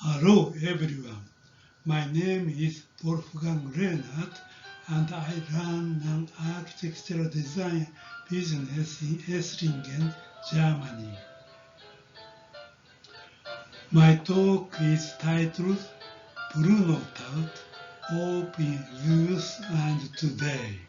Hello everyone, my name is Wolfgang Lehnert and I run an architectural design business in Esslingen, Germany. My talk is titled Bruno Taut, Hope in Youth and Today.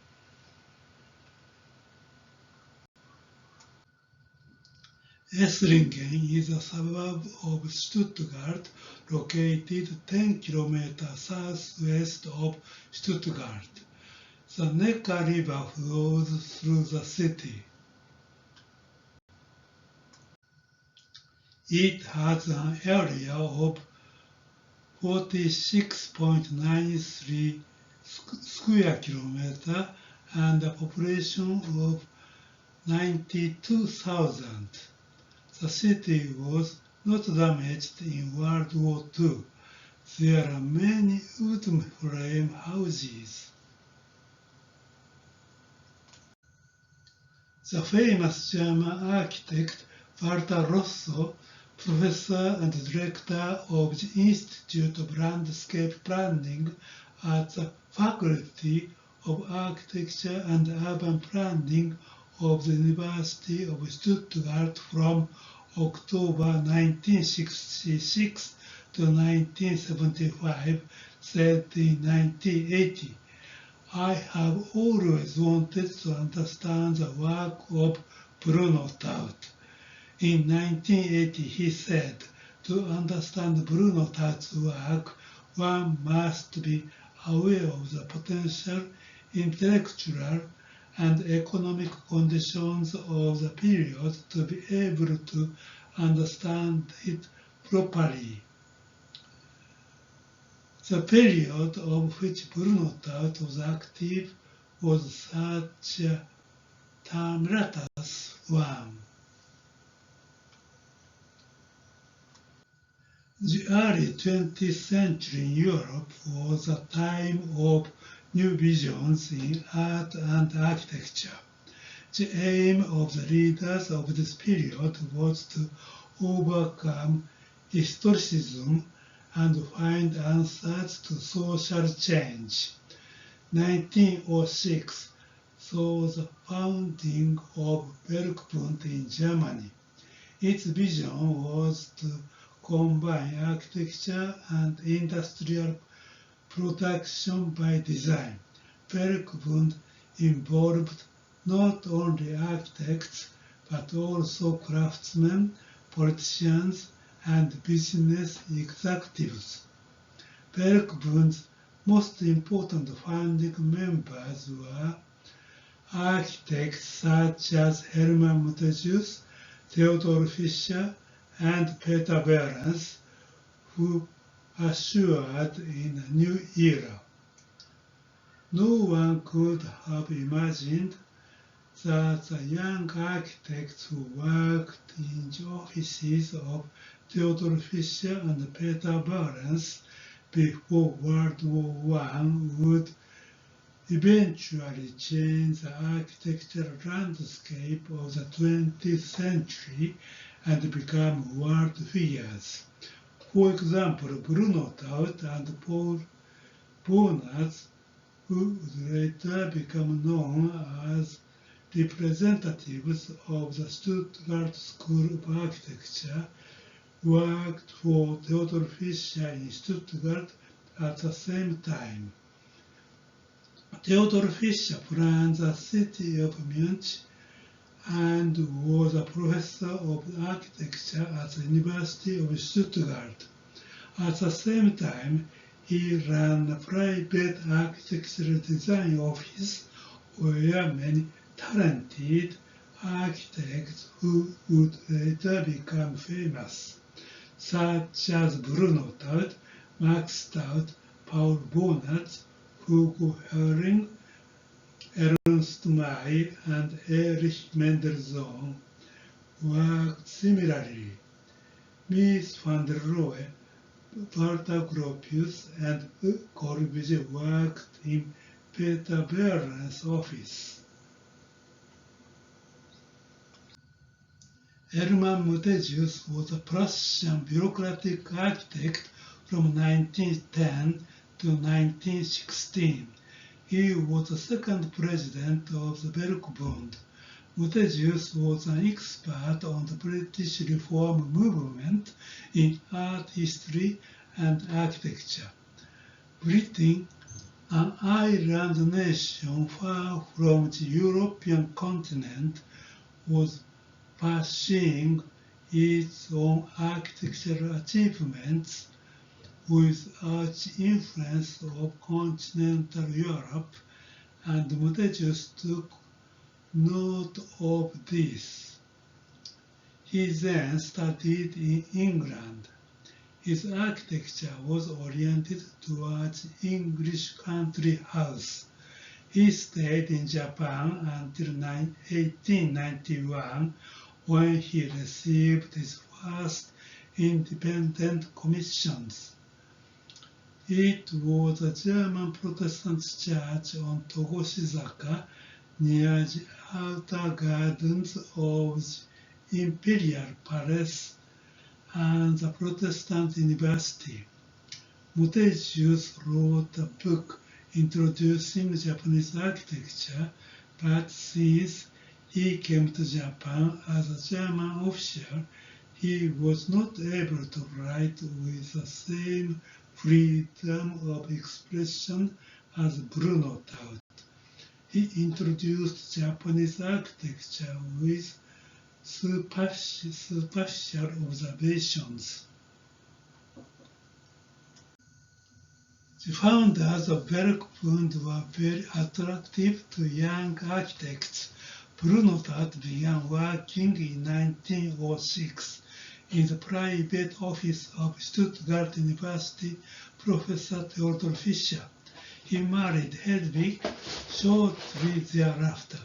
Esslingen is a suburb of Stuttgart located 10 km southwest of Stuttgart. The Neckar River flows through the city. It has an area of 46.93 square kilometers and a population of 92,000. The city was not damaged in World War II. There are many wooden frame houses. The famous German architect Walter Rosso, professor and director of the Institute of Landscape Planning at the Faculty of Architecture and Urban Planning of the University of Stuttgart from October 1966 to 1975, said in 1980, "I have always wanted to understand the work of Bruno Taut." In 1980, he said, "To understand Bruno Taut's work, one must be aware of the potential intellectual and economic conditions of the period to be able to understand it properly." The period of which Bruno Taut was active was such a tumultuous one. The early 20th century in Europe was a time of new visions in art and architecture. The aim of the leaders of this period was to overcome historicism and find answers to social change. 1906 saw the founding of Bergbund in Germany. Its vision was to combine architecture and industrial production by design. Bergbund involved not only architects but also craftsmen, politicians, and business executives. Bergbund's most important founding members were architects such as Hermann Muthesius, Theodor Fischer, and Peter Behrens, who ushered in a new era. No one could have imagined that the young architects who worked in the offices of Theodor Fischer and Peter Behrens before World War I would eventually change the architectural landscape of the 20th century and become world figures. For example, Bruno Taut and Paul Bonatz, who would later become known as representatives of the Stuttgart School of Architecture, worked for Theodor Fischer in Stuttgart at the same time. Theodor Fischer planned the city of Munich and was a professor of architecture at the University of Stuttgart. At the same time, he ran a private architectural design office where many talented architects who would later become famous, such as Bruno Taut, Max Taut, Paul Bonatz, Hugo Herring, Ernst May, and Erich Mendelssohn, worked similarly. Mies van der Rohe, Walter Gropius, and Corbusier worked in Peter Behrens' office. Hermann Muthesius was a Prussian bureaucratic architect from 1910 to 1916. He was the second president of the Bergbund. Muthesius was an expert on the British reform movement in art history and architecture. Britain, an island nation far from the European continent, was pursuing its own architectural achievements with arch influence of continental Europe, and Muthesius took note of this. He then studied in England. His architecture was oriented towards English country house. He stayed in Japan until 1891, when he received his first independent commissions. It was a German Protestant church on Togoshizaka, near the outer gardens of the Imperial Palace and the Protestant University. Muthesius wrote a book introducing Japanese architecture, but since he came to Japan as a German official, he was not able to write with the same freedom of expression as Bruno Taut. He introduced Japanese architecture with superficial observations. The founders of Bergbund were very attractive to young architects. Bruno Taut began working in 1906 in the private office of Stuttgart University professor Theodor Fischer. He married Hedwig shortly thereafter,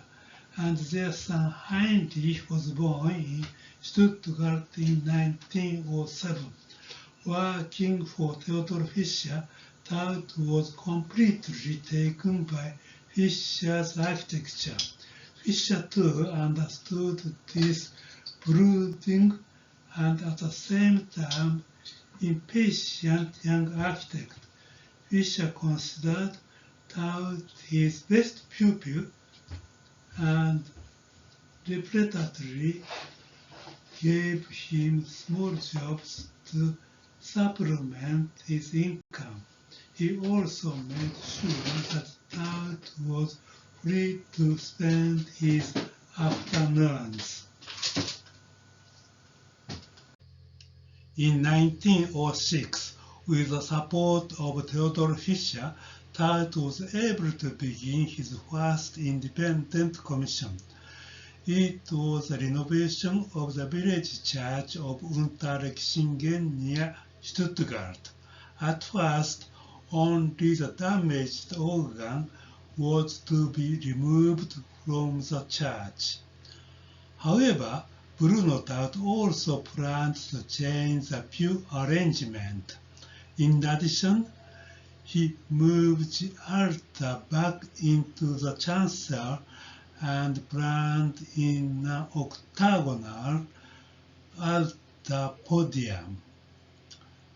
and their son Heinrich was born in Stuttgart in 1907. Working for Theodor Fischer, Taut was completely taken by Fischer's architecture. Fischer too understood this brooding and at the same time impatient young architect. Fischer considered Taut his best pupil and repeatedly gave him small jobs to supplement his income. He also made sure that Taut was free to spend his afternoons. In 1906, with the support of Theodor Fischer, Taut was able to begin his first independent commission. It was a renovation of the village church of Unterlechingen near Stuttgart. At first, only the damaged organ was to be removed from the church. However, Bruno Taut also planned to change the pew arrangement. In addition, he moved the altar back into the chancel and planned in an octagonal altar podium.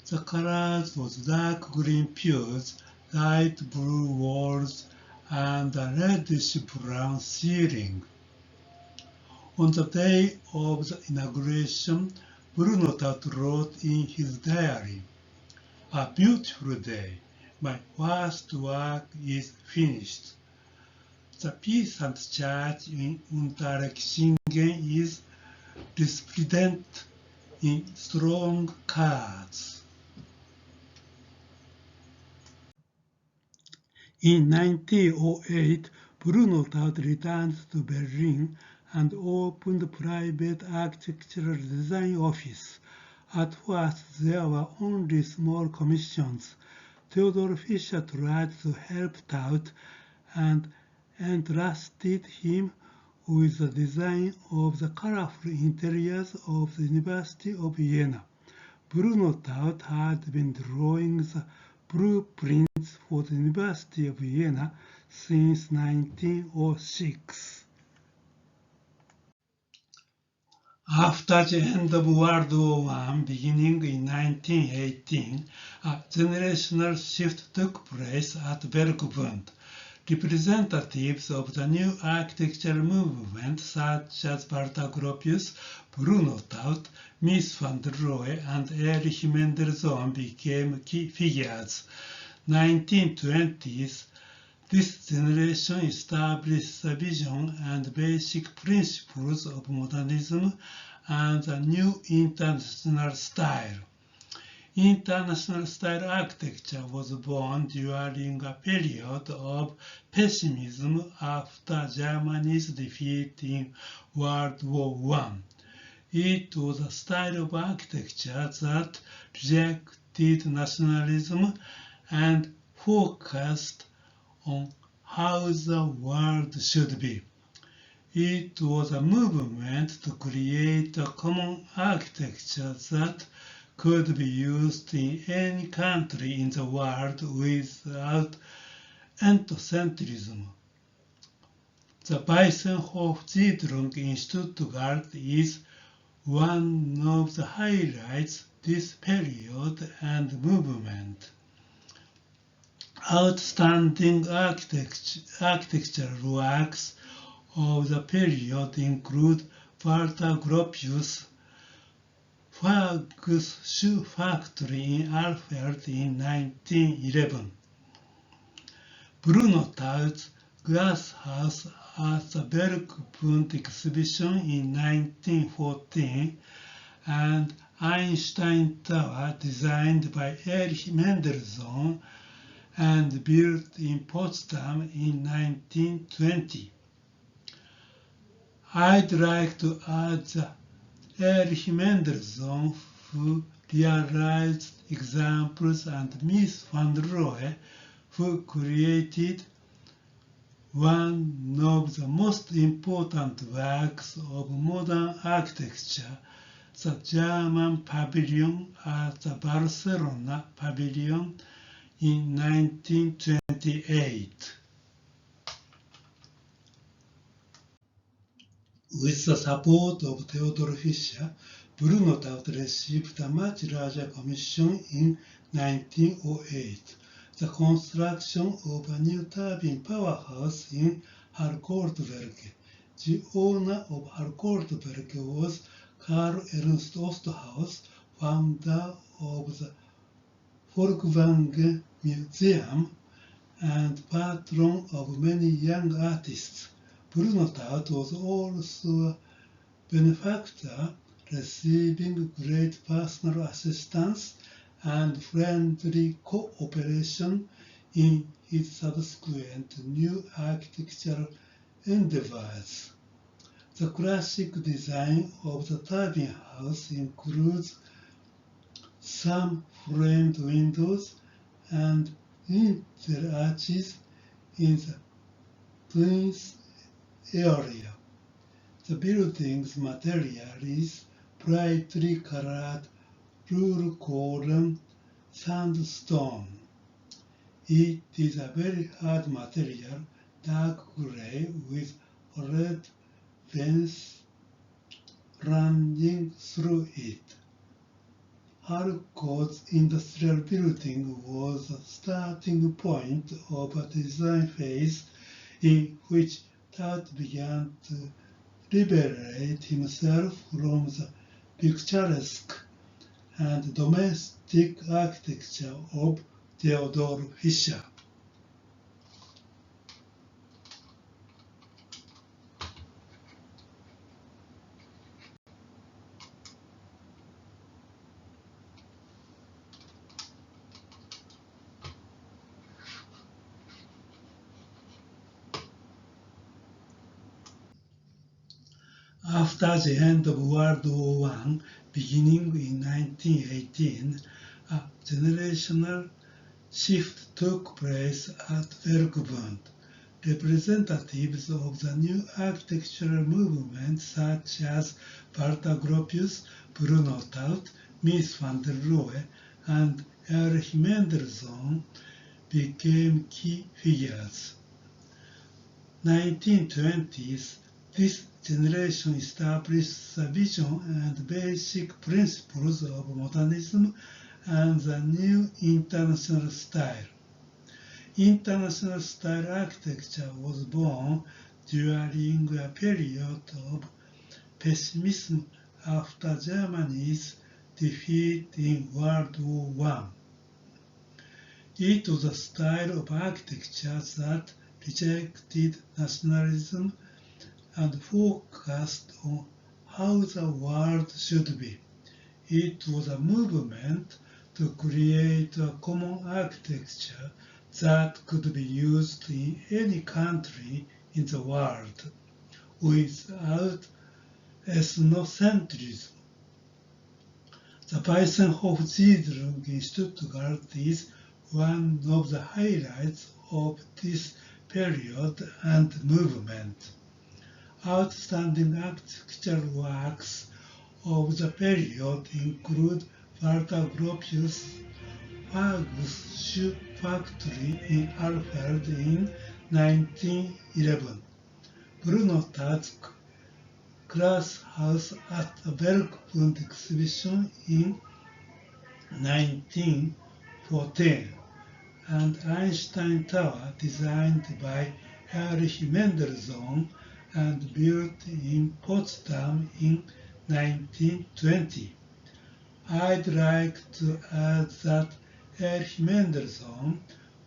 The colors was dark green pews, light blue walls, and a reddish-brown ceiling. On the day of the inauguration, Bruno Taut wrote in his diary, "A beautiful day. My first work is finished." The peasant church in Unterlechingen is resplendent in strong colors. In 1908, Bruno Taut returned to Berlin and opened a private architectural design office. At first, there were only small commissions. Theodor Fischer tried to help Taut and entrusted him with the design of the colorful interiors of the University of Vienna. Bruno Taut had been drawing the blueprints for the University of Vienna since 1906. After the end of World War I, beginning in 1918, a generational shift took place at Bergbund. Representatives of the new architectural movement, such as Walter Gropius, Bruno Taut, Mies van der Rohe, and Erich Mendelssohn became key figures. 1920s, this generation established the vision and basic principles of modernism and a new international style. International style architecture was born during a period of pessimism after Germany's defeat in World War I. It was a style of architecture that rejected nationalism and focused on how the world should be. It was a movement to create a common architecture that could be used in any country in the world without ethnocentrism. The Weissenhof Siedlung in Stuttgart is one of the highlights this period and movement. Outstanding architectural works of the period include Walter Gropius' Fargus shoe factory in Alfeld in 1911, Bruno Taut's glass house at the Bergbund exhibition in 1914, and Einstein Tower designed by Erich Mendelssohn and built in Potsdam in 1920. I'd like to add that Erich Mendelssohn, who realized examples, and Mies van der Rohe, who created one of the most important works of modern architecture, the German Pavilion at the Barcelona Pavilion in 1928. With the support of Theodor Fischer, Bruno Taut received a much larger commission in 1908, the construction of a new turbine powerhouse in Harkoldberg. The owner of Harkoldberg was Karl Ernst Osthaus, founder of the Folkwang Museum and patron of many young artists. Bruno Taut was also a benefactor, receiving great personal assistance and friendly cooperation in his subsequent new architectural endeavors. The classic design of the turbine house includes some framed windows and lintel arches in the twins area. The building's material is brightly colored Ruhr-Kohlen sandstone. It is a very hard material, dark gray with red veins running through it. Harcourt's industrial building was the starting point of a design phase in which Taut began to liberate himself from the picturesque and domestic architecture of Theodor Fischer. After the end of World War I, beginning in 1918, a generational shift took place at Bergbund. Representatives of the new architectural movement, such as Walter Gropius, Bruno Taut, Mies van der Rohe, and Erich Mendelssohn, became key figures. 1920s, this generation established the vision and basic principles of modernism and the new international style. International style architecture was born during a period of pessimism after Germany's defeat in World War I. It was a style of architecture that rejected nationalism and focused on how the world should be. It was a movement to create a common architecture that could be used in any country in the world without ethnocentrism. The Weissenhof-Siedlung in Stuttgart is one of the highlights of this period and movement. Outstanding architectural works of the period include Walter Gropius' Fargus shoe factory in Alfeld in 1911, Bruno Taut's glass house at the Bergbund exhibition in 1914, and Einstein Tower designed by Erich Mendelssohn and built in Potsdam in 1920. I'd like to add that Erich Mendelssohn,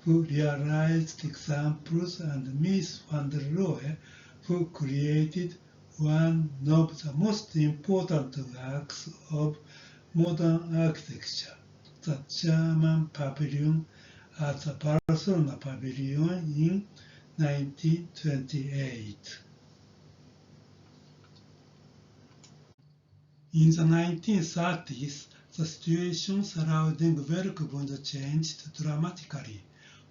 who realized examples, and Mies van der Rohe, who created one of the most important works of modern architecture, the German Pavilion at the Barcelona Pavilion in 1928. In the 1930s, the situation surrounding Bergbund changed dramatically.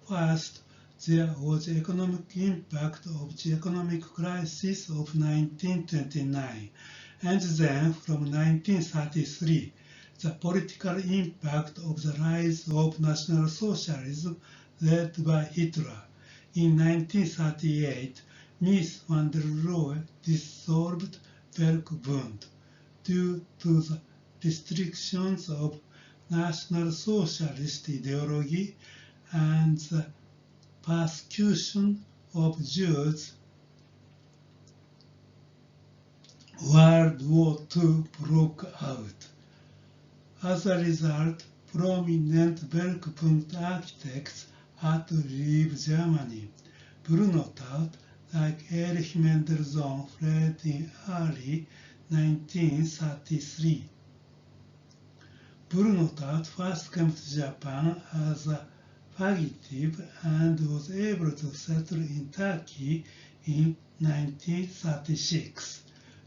First, there was the economic impact of the economic crisis of 1929, and then from 1933, the political impact of the rise of National Socialism led by Hitler. In 1938, Mies van der Rohe dissolved Bergbund due to the restrictions of National Socialist ideology and the persecution of Jews. World War II broke out. As a result, prominent Bergbund architects had to leave Germany. Bruno Taut, like Erich Mendelssohn, fled in early 1933. Bruno Taut first came to Japan as a fugitive and was able to settle in Turkey in 1936.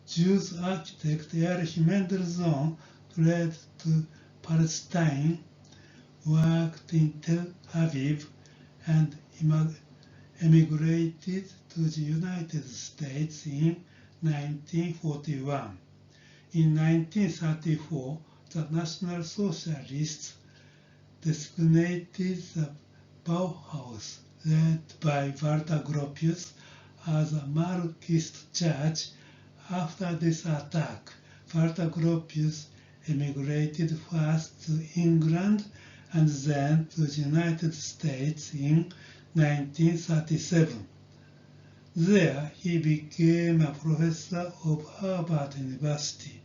Jewish architect Erich Mendelssohn fled to Palestine, worked in Tel Aviv, and emigrated to the United States in 1941. In 1934, the National Socialists designated the Bauhaus, led by Walter Gropius, as a Marxist church. After this attack, Walter Gropius emigrated first to England and then to the United States in 1937. There, he became a professor of Harvard University,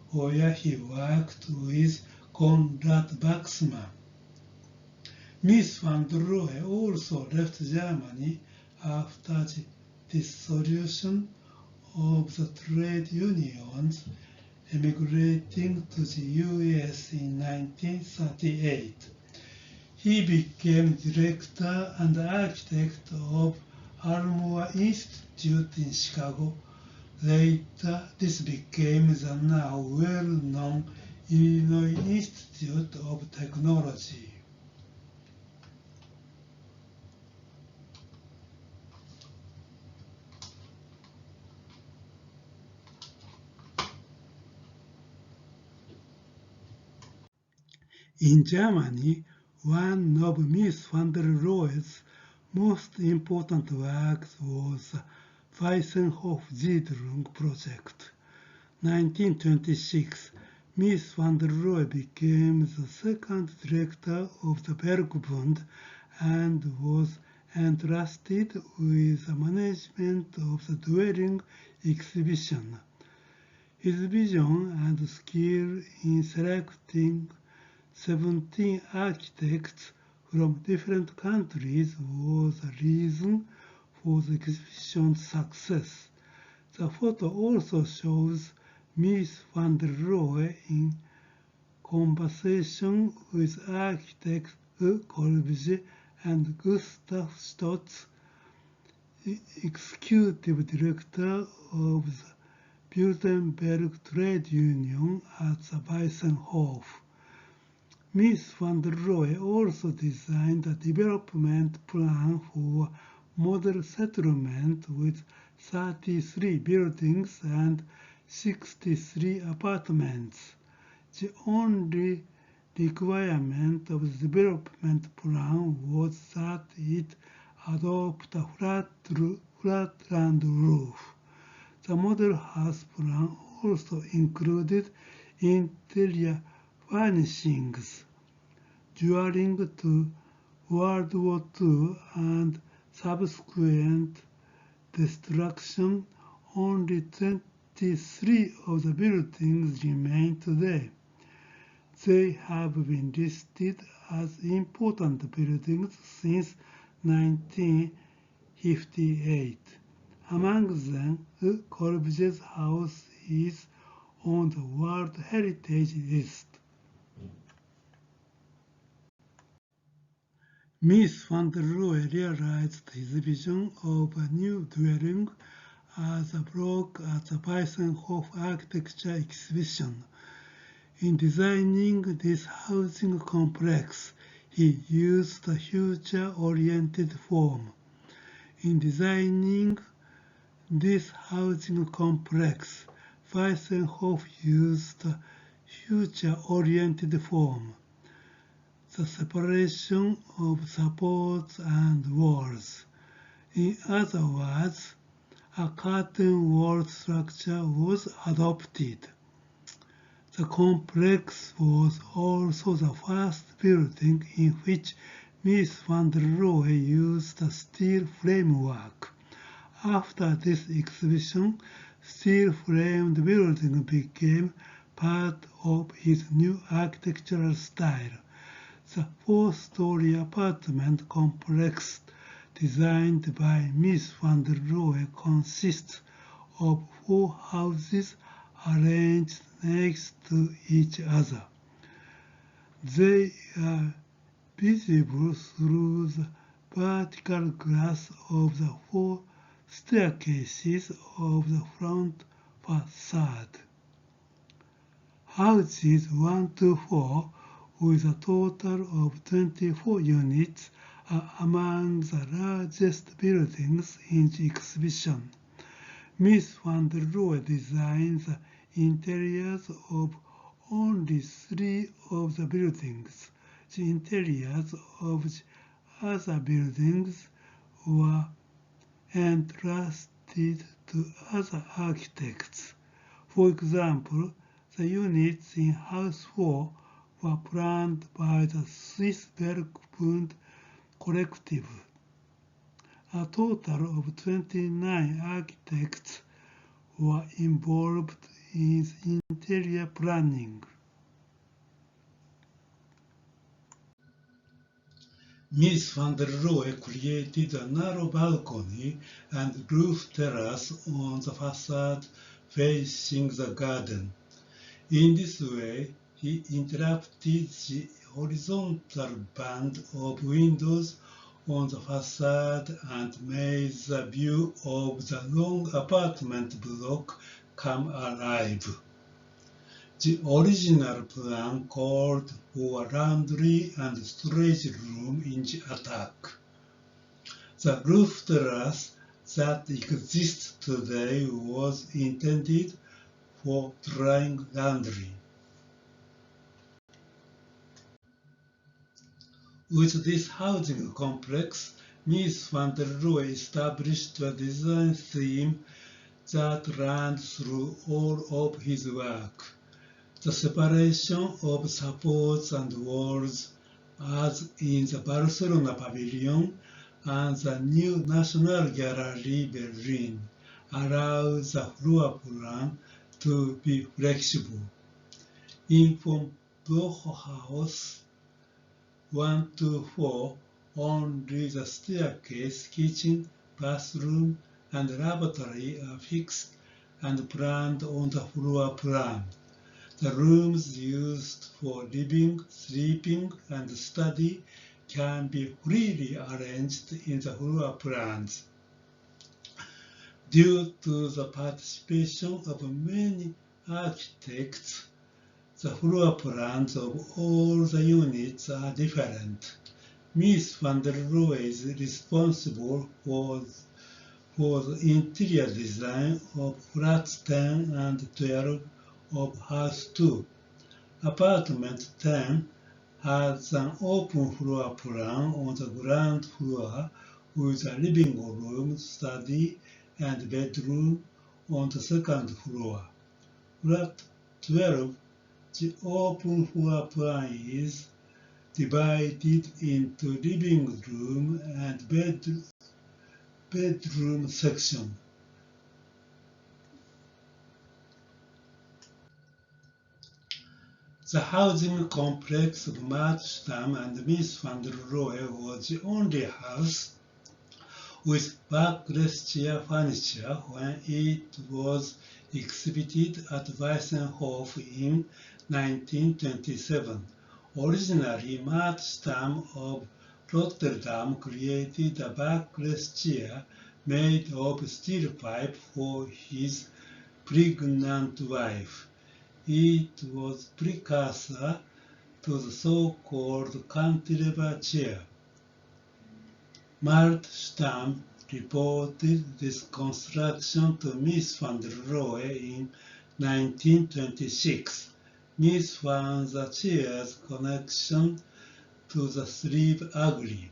where he worked with Konrad Wachsmann. Mies van der Rohe also left Germany after the dissolution of the trade unions, emigrating to the US in 1938. He became director and architect of Almore Institute in Chicago. Later, this became the now well-known Illinois Institute of Technology. In Germany, one of Mies van der Rohe's most important works was the Weissenhof-Siedlung project. 1926, Mies van der Rohe became the second director of the Bergbund and was entrusted with the management of the dwelling exhibition. His vision and skill in selecting 17 architects from different countries was the reason for the exhibition's success. The photo also shows Mies van der Rohe in conversation with architects Corbusier and Gustav Stotz, executive director of the Württemberg Trade Union at the Weissenhof. Mies van der Rohe also designed a development plan for a model settlement with 33 buildings and 63 apartments. The only requirement of the development plan was that it adopt a flatland roof. The model house plan also included interior furnishings. During the World War II and subsequent destruction, only 23 of the buildings remain today. They have been listed as important buildings since 1958. Among them, Corbusier's house is on the World Heritage List. Mies van der Rohe realized his vision of a new dwelling as a block at the Weissenhof Architecture Exhibition. In designing this housing complex, he used a future-oriented form. In designing this housing complex, Weissenhof used a future-oriented form. The separation of supports and walls. In other words, a curtain wall structure was adopted. The complex was also the first building in which Mies van der Rohe used a steel framework. After this exhibition, steel-framed building became part of his new architectural style. The four-story apartment complex designed by Mies van der Rohe consists of 4 houses arranged next to each other. They are visible through the vertical glass of the 4 staircases of the front facade. Houses 1 to 4, with a total of 24 units, are among the largest buildings in the exhibition. Mies van der Rohe designed the interiors of only 3 of the buildings. The interiors of the other buildings were entrusted to other architects. For example, the units in House 4 were planned by the Swiss Bergbund Collective. A total of 29 architects were involved in interior planning. Mies van der Rohe created a narrow balcony and roof terrace on the facade facing the garden. In this way, he interrupted the horizontal band of windows on the facade and made the view of the long apartment block come alive. The original plan called for a laundry and storage room in the attic. The roof terrace that exists today was intended for drying laundry. With this housing complex, Mies van der Rohe established a design theme that ran through all of his work. The separation of supports and walls, as in the Barcelona Pavilion and the new National Gallery Berlin, allows the floor plan to be flexible. In von Bauhaus 124, only the staircase, kitchen, bathroom, and lavatory are fixed and planned on the floor plan. The rooms used for living, sleeping, and study can be freely arranged in the floor plans. Due to the participation of many architects, the floor plans of all the units are different. Mies van der Rohe is responsible for the interior design of flats 10 and 12 of House 2. Apartment 10 has an open floor plan on the ground floor with a living room, study, and bedroom on the second floor. Flat 12, the open floor plan is divided into living room and bedroom section. The housing complex of Markstam and Mies van der Rohe was the only house with backless chair furniture when it was exhibited at Weissenhof in 1927. Originally, Markstam of Rotterdam created a backless chair made of steel pipe for his pregnant wife. It was precursor to the so-called cantilever chair. Markstam reported this construction to Mies van der Rohe in 1926. Mies found the chair's connection to the sleeve ugly.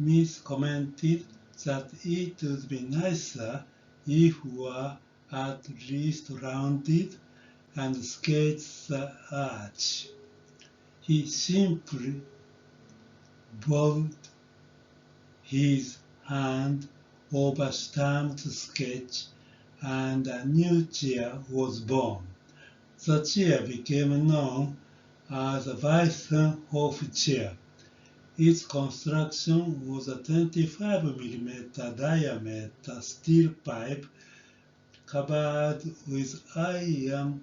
Mies commented that it would be nicer if it were at least rounded and sketched the arch. He simply bowed his hand over Stamp's sketch and a new chair was born. The chair became known as the Weissenhof chair. Its construction was a 25 mm diameter steel pipe covered with iron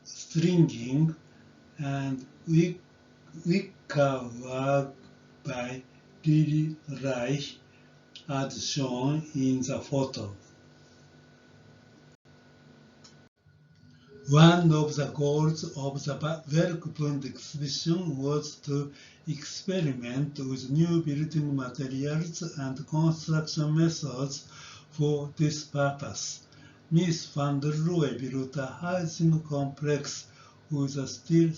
stringing and wicker work by Lehenrt, as shown in the photo. One of the goals of the Werkbund exhibition was to experiment with new building materials and construction methods for this purpose. Mies van der Rohe built a housing complex with a steel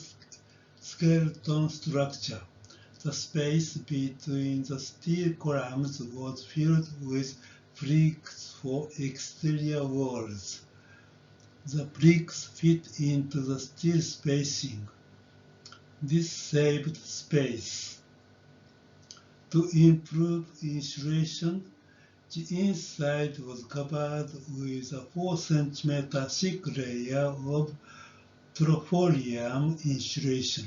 skeleton structure. The space between the steel columns was filled with bricks for exterior walls. The bricks fit into the steel spacing. This saved space. To improve insulation, the inside was covered with a 4 cm thick layer of tropholium insulation.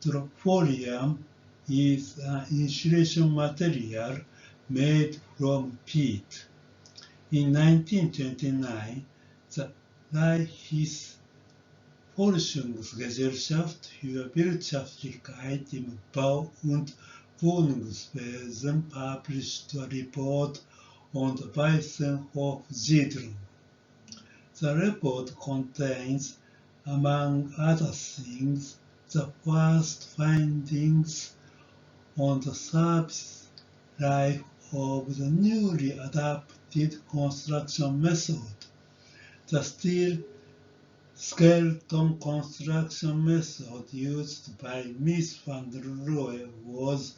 Tropholium is an insulation material made from peat. In 1929, the Reichs Forschungsgesellschaft für Wirtschaftlichkeit im Bau- und Wohnungswesen published a report on the Weissenhof-Siedlung. The report contains, among other things, the first findings on the service life of the newly adapted construction method. The steel skeleton construction method used by Mies van der Rohe was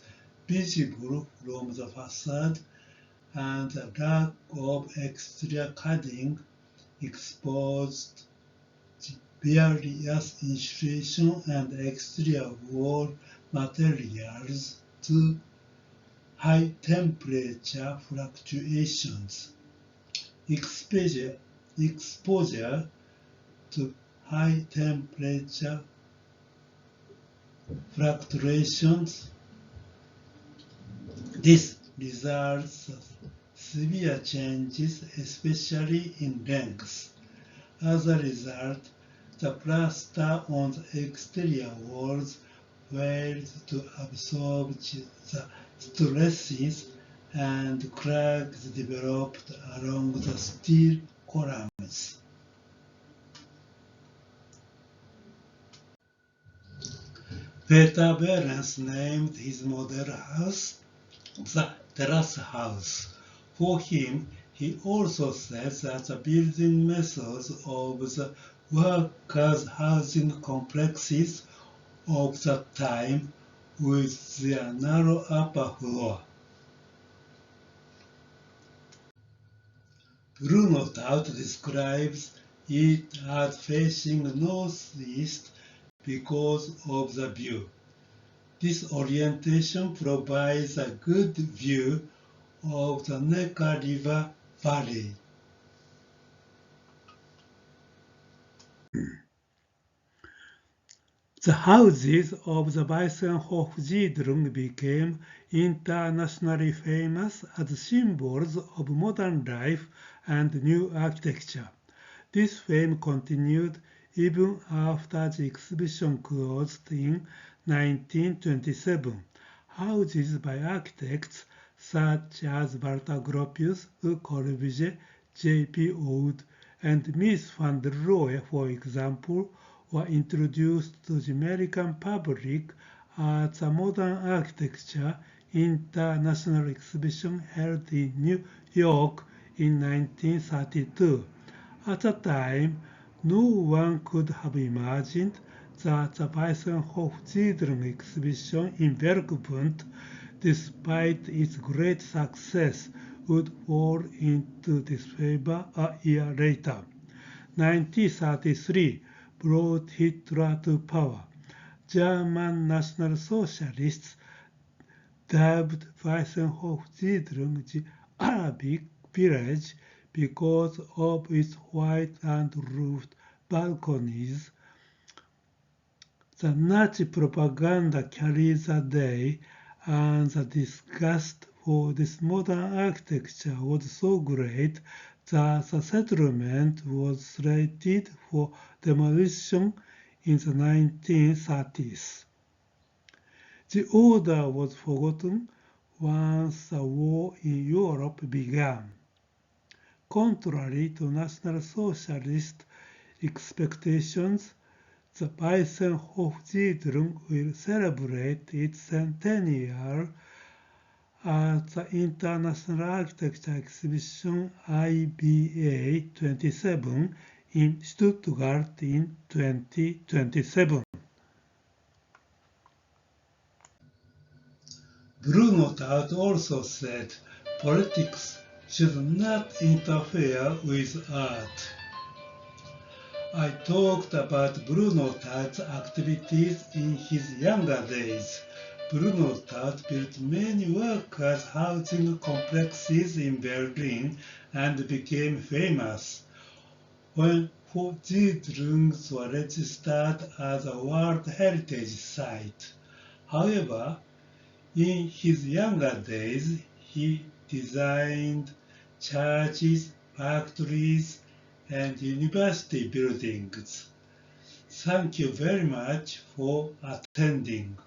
visible from the facade, and the lack of exterior cladding exposed various insulation and exterior wall materials to high temperature fluctuations. Exposure to high temperature fluctuations. This results in severe changes, especially in length. As a result, the plaster on the exterior walls failed to absorb the stresses, and cracks developed along the steel columns. Peter Behrens named his model house the terrace house. For him, he also says that the building methods of the workers' housing complexes of that time, with their narrow upper floor. Bruno Taut describes it as facing northeast because of the view. This orientation provides a good view of the Neckar River Valley. The houses of the Weissenhof-Siedlung became internationally famous as symbols of modern life and new architecture. This fame continued even after the exhibition closed in 1927. Houses by architects such as Walter Gropius, Le Corbusier, J.P. Oud, and Mies van der Rohe, for example, were introduced to the American public at the Modern Architecture International Exhibition held in New York in 1932. At the time, no one could have imagined that the Weissenhof-Siedlung exhibition in Bergbund, despite its great success, would fall into disfavor a year later. 1933 brought Hitler to power. German National Socialists dubbed Weissenhof-Siedlung the Arabic village because of its white and roofed balconies. The Nazi propaganda carried the day, and the disgust for this modern architecture was so great that the settlement was slated for demolition in the 1930s. The order was forgotten once the war in Europe began. Contrary to National Socialist expectations, the Weissenhof-Siedlung will celebrate its centennial at the International Architecture Exhibition IBA 27 in Stuttgart in 2027. Bruno Taut also said politics should not interfere with art. I talked about Bruno Taut's activities in his younger days. Bruno Taut built many workers' housing complexes in Berlin and became famous. When Siedlungs were registered as a World Heritage Site. However, in his younger days, he designed churches, factories, and university buildings. Thank you very much for attending.